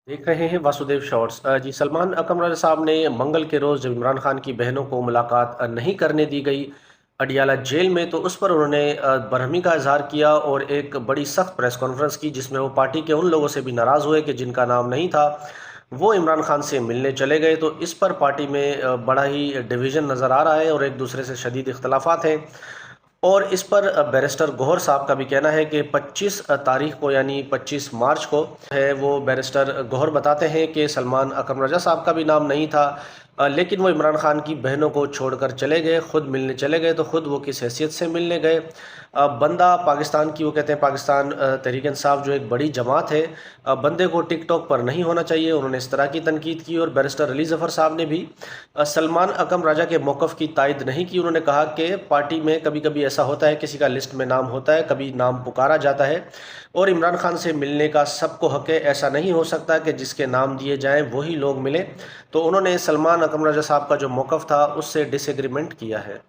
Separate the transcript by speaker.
Speaker 1: देख रहे हैं वासुदेव शॉर्ट्स। जी, सलमान अकरम रज़ा साहब ने मंगल के रोज़ जब इमरान खान की बहनों को मुलाकात नहीं करने दी गई अडियाला जेल में, तो उस पर उन्होंने बरहमी का इजहार किया और एक बड़ी सख्त प्रेस कॉन्फ्रेंस की, जिसमें वो पार्टी के उन लोगों से भी नाराज़ हुए कि जिनका नाम नहीं था वो इमरान खान से मिलने चले गए। तो इस पर पार्टी में बड़ा ही डिवीज़न नज़र आ रहा है और एक दूसरे से शदीद इख्तलाफात हैं। और इस पर बैरिस्टर गौहर साहब का भी कहना है कि 25 तारीख को, यानी 25 मार्च को है, वो बैरिस्टर गौहर बताते हैं कि सलमान अकरम रज़ा साहब का भी नाम नहीं था, लेकिन वो इमरान खान की बहनों को छोड़कर चले गए, ख़ुद मिलने चले गए। तो ख़ुद वो किस हैसियत से मिलने गए? बंदा पाकिस्तान की, वो कहते हैं पाकिस्तान तहरीक इंसाफ जो एक बड़ी जमात है, बंदे को टिक टॉक पर नहीं होना चाहिए। उन्होंने इस तरह की तनकीद की। और बैरिस्टर अली ज़फ़र साहब ने भी सलमान अकरम राजा के मौक़िफ़ की तायद नहीं की। उन्होंने कहा कि पार्टी में कभी कभी ऐसा होता है, किसी का लिस्ट में नाम होता है, कभी नाम पुकारा जाता है, और इमरान खान से मिलने का सबको हक़ है। ऐसा नहीं हो सकता कि जिसके नाम दिए जाएं वही लोग मिलें। तो उन्होंने सलमान अकरम रज़ा साहब का जो मौक़िफ़ था उससे डिसएग्रीमेंट किया है।